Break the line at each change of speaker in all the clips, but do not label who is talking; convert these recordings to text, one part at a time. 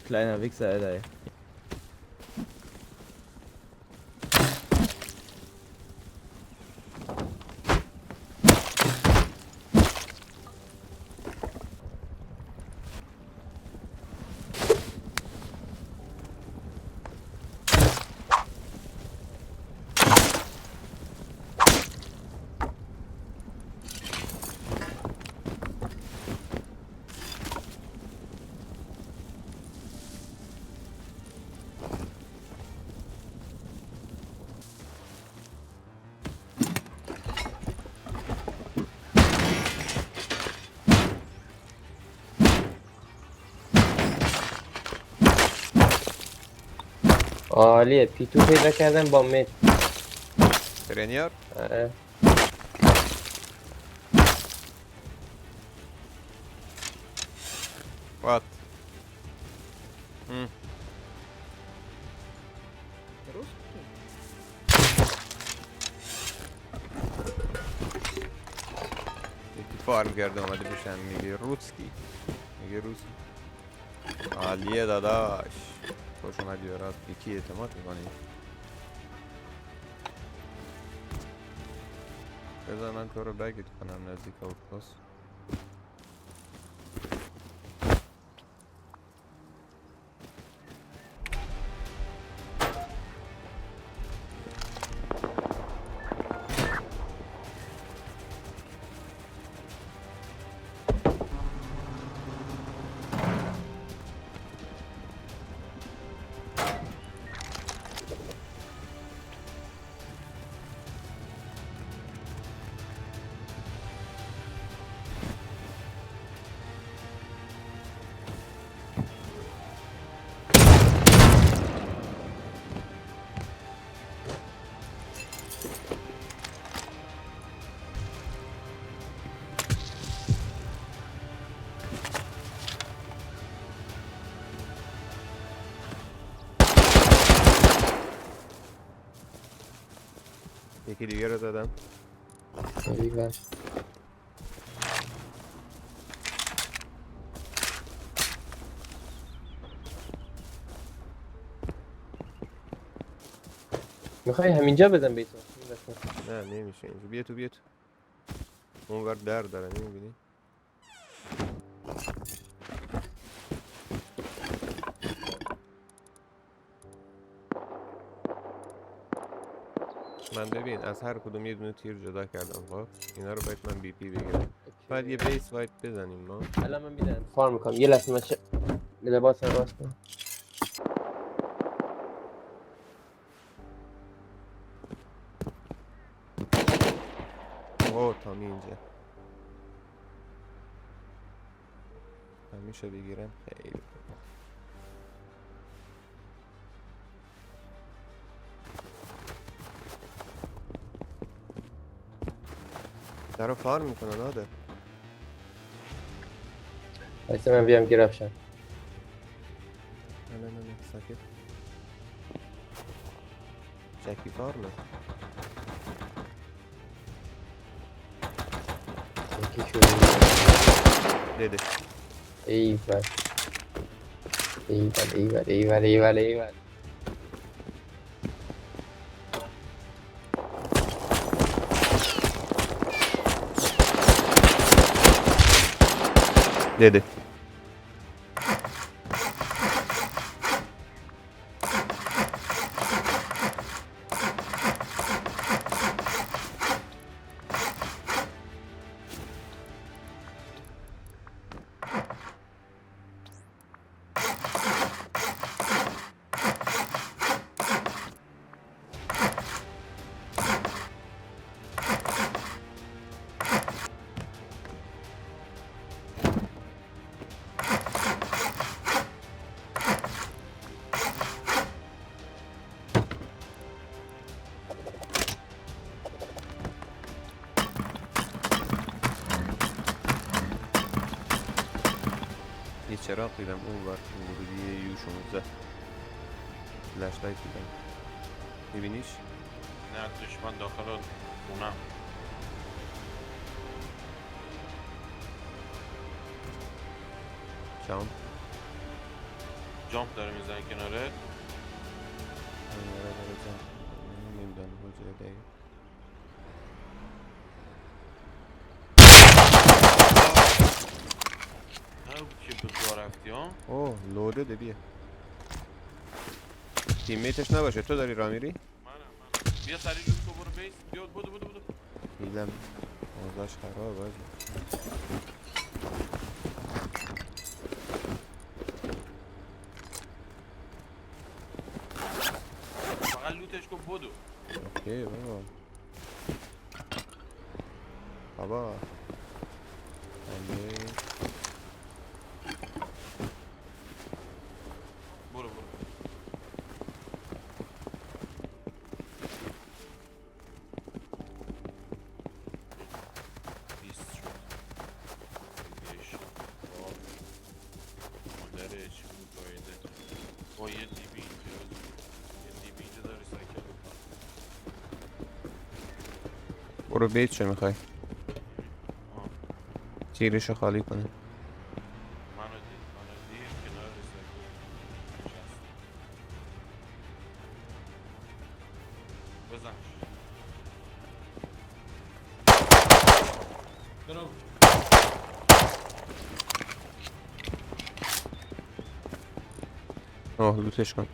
Kleiner Wichser, Alter, ey.
عالیه پیتو پیدا کردم با مت.
ترینیار
آره.
وات یکی فارم کرده اومده پیشم میگه روسکی، میگه روسی. عالیه داداش، خوش اومدی برات. یکی اعتماد میکنی؟ بذار من تو رو بگید کنم نزدیک اوتپاس. یکی دیگه رو زدم.
ایول. میخوای همینجا بزن بیتو؟
نه نمیشه اینجا. بیا تو بیا تو. اونور در داره نمیبینی؟ من ببین از هر کدوم یه دونه تیر جدا کردم. خب اینا رو باید من بی پی بگیرم. بعد یه بیس وایت بزنیم ما.
الان من میدم فارم میکنم. یه لحظه من لباس رو راست کنم.
اوه تامی اینجا. همیشه بگیرم خیلی خوب. در رو فارم میکنه ناده.
بایسته من بیام گرفشم.
نه ساکت. جکی فارمه.
یکی شروع
دیده.
ایول ایول ایول ایول ایول ایول.
دیده. یه چراغ دیدم اون ور ورودی یو 16 فلش لایت دیدم. میبینیش؟
نه دشمن داخل خونه.
شام
جامپ داره میزنه کناره.
Onlara vereceğim. Neyimden hocaya değil.
نه که به دو رفتی ها.
Oh, lode de bir. Teammate'ش نباشه تو داری راه میری؟
بیا سریع لوت کن برو بیس. بیا بودو.
دیدم اوضاعش خرابه آجی.
فقط لوتش کن بودو.
اوکی بابا. بابا. بله.
برو. بیست شد. بیش. مادرش بود بایده. با یه دیبی اینجا. یه دیبی اینجا داری سایکل بکن.
برو بیت چه میخوای؟
آه.
تیرشو خالی کنه.
منو دید کنار ریسایکل نشست. بزنش. برو.
آه لوتش کن.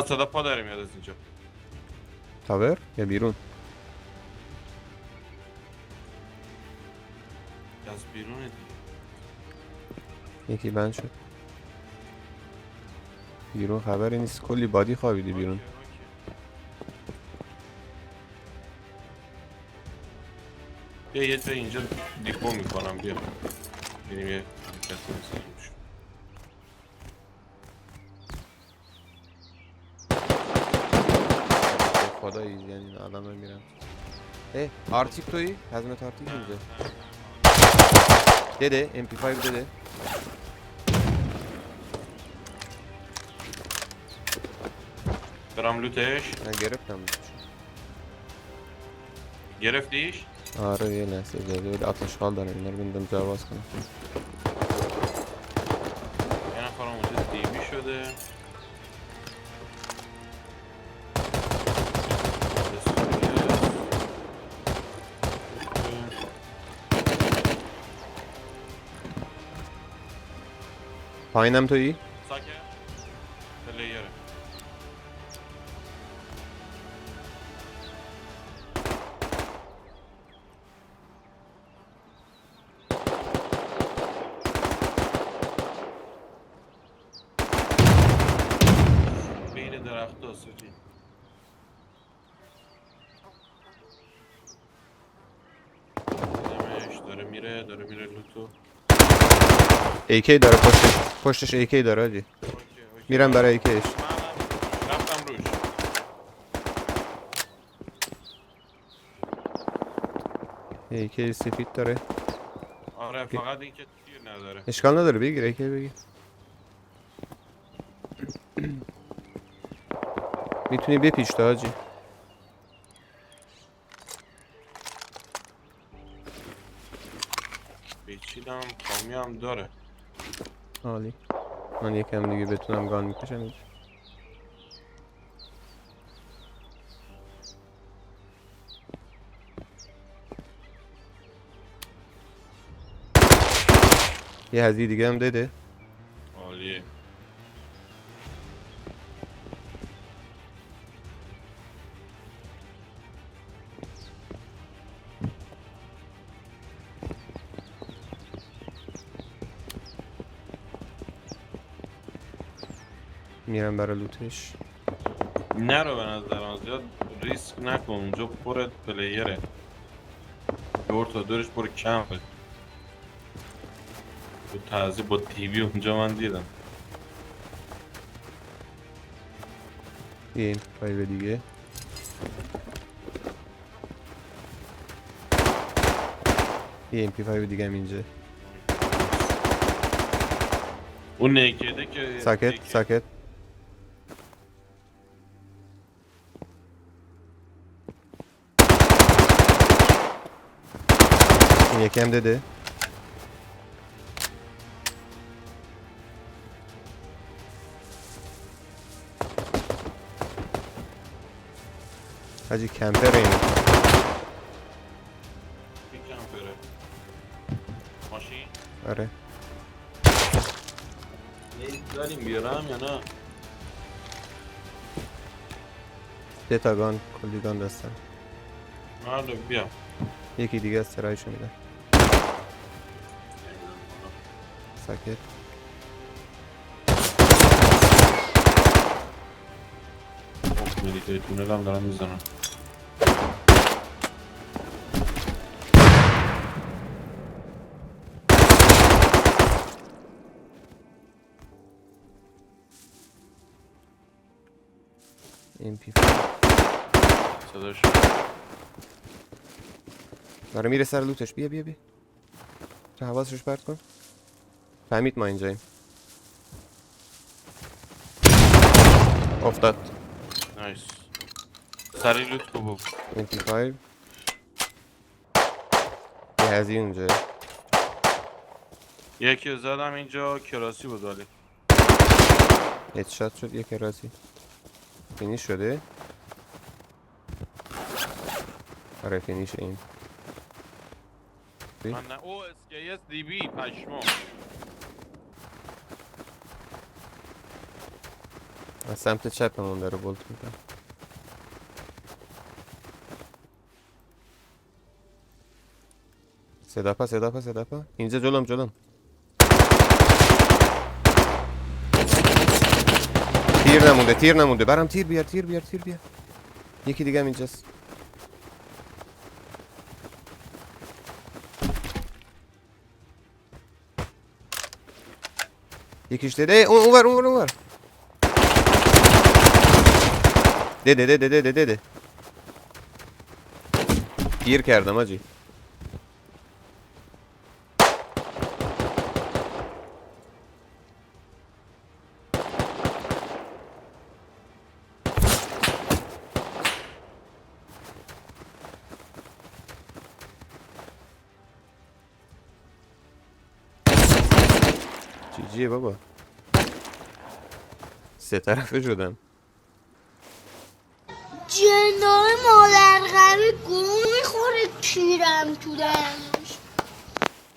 صدا پا داره میاد از اینجا.
تاور یا بیرون؟
از بیرونه دیگه.
یکی بند شد. بیرون خبری نیست کلی بادی خوابیدی بیرون.
اوکی. بیا یه جای اینجا دیپو میکنم بیا. بریم یه حرکت بزنیم روش.
خدایی یعنی الان من میرم. آرتیک تویی؟ هزمت آرتیک اینجا. دده MP5 دده.
برام لوتش.
من گرفتم لوتش.
گرفتیش؟
آره یه لحظه اجازه بده آتشخال دارم اینا رو بندم جواز کنم.
یه نفرم اونجا دیوی شده.
پایینم تویی؟
ساکت پلیره. بین درخت ها سوچی. داره میره لوتو.
AK داره پشتش AK داره آجی.
اوکی.
میرم برای AKش.
من رفتم روش.
AK سفید داره.
آره فقط این که تیر نداره.
اشکال نداره بگیر AK بگیر. میتونی بپیش تا آجی.
پیچیدم کامی هم داره.
عالی. من یکم دیگه بتونم گان میکشم اینجا. یه هزی دیگه هم داده.
عالیه.
میرم برای لوتش.
نرو به نظرم زیاد ریسک نکن اونجا پر پلیره. دور تا دورش پر کمپه. تو تازه با تیوی اونجا من دیدم.
یه این پایو دیگه. یه MP5 دیگه هم اینجا.
اون نیکده که
ساکت. این یکی هم داده. حاجی کمپر این.
کی کمپره ماشین
آره
داریم بیارم یا نه؟
3 تا گان کلی گان دستم.
آره بیا
یکی دیگه از سرایشو میدم. ساکت.
میلیتری تونل هم دارم میزنم.
MP5
صداش
داره میره سر لوتش. بیا بیا بیا تو حواسش پرت کن. فهمید ما اینجاییم. افتاد.
نایس سری لوت کو بود.
MP5 یه هزی اونجا.
یکی رو زدم اینجا کراسی بود ولی
هدشات شد. یک راسی فینیش شده. آره فینیش این.
من نه او اسکیس دی بی پشمام.
از سمت چپمون داره بولت میکنه. صدا پا اینجا جلوم. تیر نمونده برام. تیر بیار یکی دیگه هم اینجاست. یکیش دیده اونور دیده گیر کردم آجی. جیه بابا 3 طرفه شدم.
جنای مادر غمی گو میخوره کیرم تو دهن